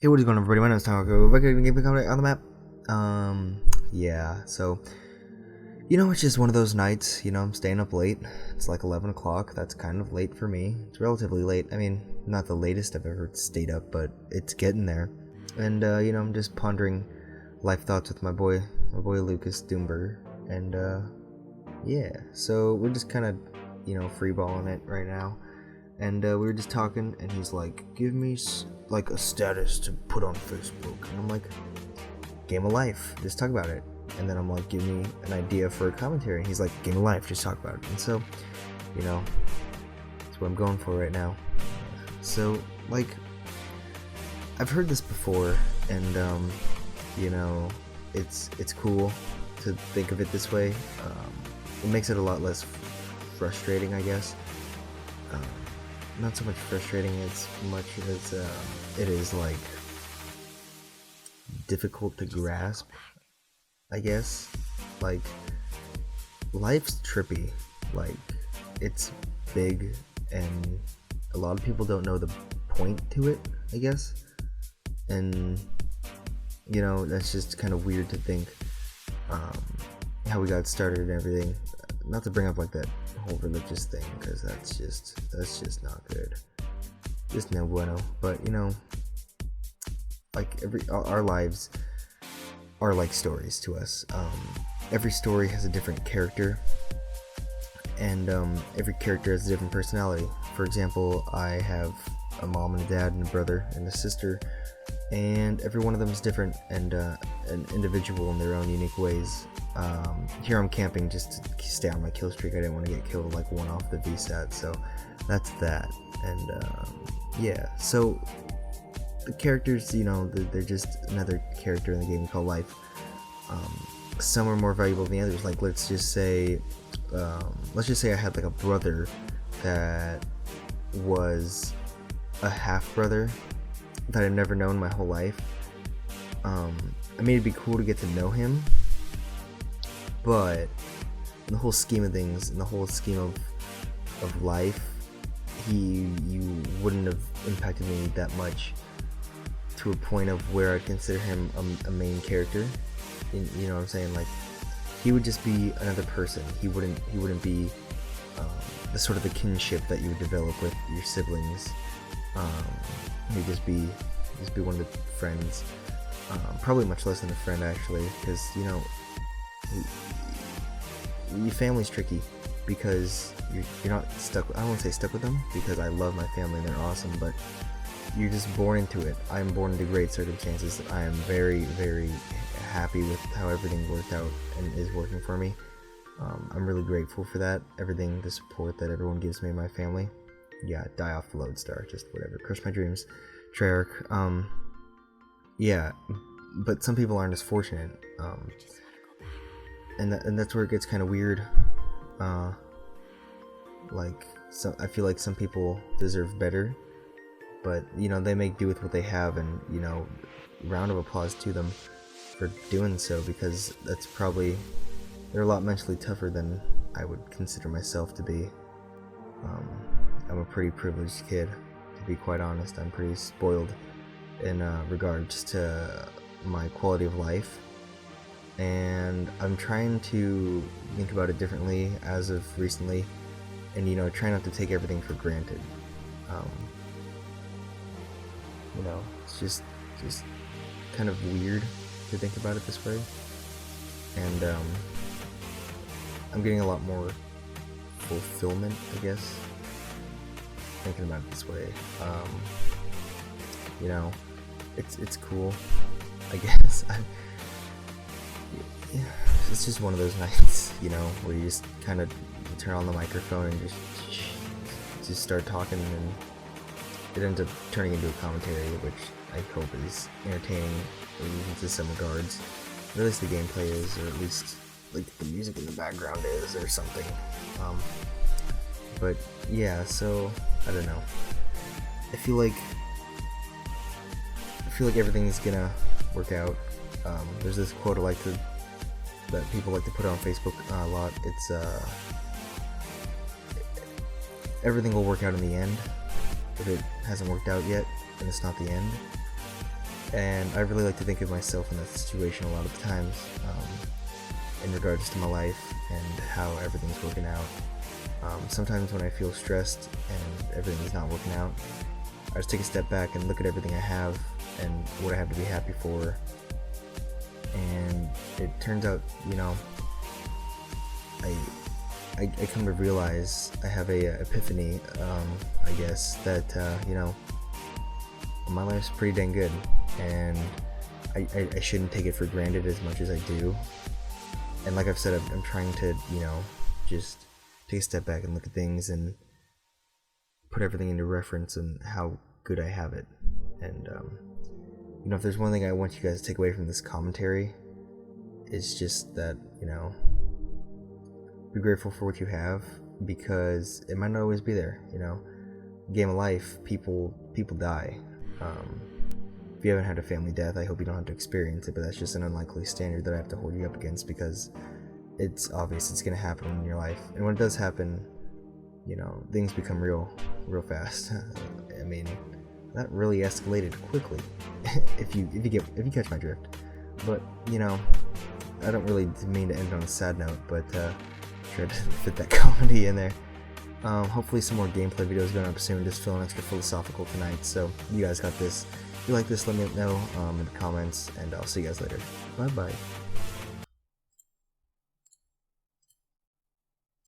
Hey, what is going on, everybody? My name is Taco. Back again, game on the map. Yeah. So, it's just one of those nights. I'm staying up late. It's like 11 o'clock. That's kind of late for me. It's relatively late. I mean, not the latest I've ever stayed up, but it's getting there. And I'm just pondering life thoughts with my boy Lucas Doomberger. And yeah. So we're just kind of, freeballing it right now. And we were just talking, and he's like, "Give me like a status to put on Facebook," and I'm like, "Game of life, just talk about it." And then I'm like, "Give me an idea for a commentary," and he's like, "Game of life, just talk about it." And so, that's what I'm going for right now. So, like, I've heard this before, and it's cool to think of it this way. It makes it a lot less frustrating, I guess. Not so much frustrating as much as it is like difficult to grasp, I guess. Like, life's trippy. Like, it's big, and a lot of people don't know the point to it, I guess. And that's just kind of weird to think how we got started and everything. Not to bring up like that whole religious thing, because that's just not good. Just no bueno. But like our lives are like stories to us. Every story has a different character, and every character has a different personality. For example, I have a mom and a dad and a brother and a sister, and every one of them is different and an individual in their own unique ways. Here I'm camping just to stay on my kill streak. I didn't want to get killed like one off the Vsat, so that's that. And yeah, so the characters, they're just another character in the game called life. Some are more valuable than the others. Like, let's just say I had like a brother that was a half brother that I'd never known my whole life. I mean, it'd be cool to get to know him, but in the whole scheme of things, in the whole scheme of life, you wouldn't have impacted me that much to a point of where I'd consider him a main character. You know what I'm saying? Like, he would just be another person. He wouldn't be the sort of the kinship that you would develop with your siblings. He'd just be one of the friends. Probably much less than a friend, actually, because your family's tricky, because you're not stuck. I won't say stuck with them, because I love my family and they're awesome, but you're just born into it. I'm born into great circumstances. I am very, very happy with how everything worked out and is working for me. I'm really grateful for that. Everything, the support that everyone gives me and my family. Yeah, die off the lodestar, just whatever. Crush my dreams, Treyarch. Yeah, but some people aren't as fortunate. And that's where it gets kind of weird. So I feel like some people deserve better, but they make do with what they have, and round of applause to them for doing so, because they're a lot mentally tougher than I would consider myself to be. I'm a pretty privileged kid, to be quite honest. I'm pretty spoiled in regards to my quality of life, and I'm trying to think about it differently as of recently, and try not to take everything for granted. It's just kind of weird to think about it this way, and I'm getting a lot more fulfillment, I guess, thinking about it this way. It's cool, I guess. It's just one of those nights, where you just kind of turn on the microphone and just start talking, and it ends up turning into a commentary, which I hope is entertaining to some regards. Or at least the gameplay is, or at least like the music in the background is, or something. But yeah, so I don't know. I feel like everything's gonna work out. There's this quote that people like to put on Facebook a lot. It's everything will work out in the end. If it hasn't worked out yet, then it's not the end. And I really like to think of myself in that situation a lot of the times, in regards to my life and how everything's working out. Sometimes when I feel stressed and everything's not working out, I just take a step back and look at everything I have and what I have to be happy for. And it turns out, you know, I come to realize, I have a epiphany, I guess, that, you know, my life's pretty dang good, and I shouldn't take it for granted as much as I do. And like I've said, I'm trying to, you know, just take a step back and look at things and put everything into reference and how good I have it. And, you know, if there's one thing I want you guys to take away from this commentary, it's just that, you know, be grateful for what you have, because it might not always be there, you know. Game of life, people die. If you haven't had a family death, I hope you don't have to experience it, but that's just an unlikely standard that I have to hold you up against, because it's obvious it's going to happen in your life. And when it does happen, you know, things become real fast. I mean, that really escalated quickly, if you catch my drift. But, you know, I don't really mean to end on a sad note, but tried to fit that comedy in there. Hopefully some more gameplay videos going up soon, just feeling extra philosophical tonight, so you guys got this. If you like this, let me know in the comments, and I'll see you guys later. Bye bye.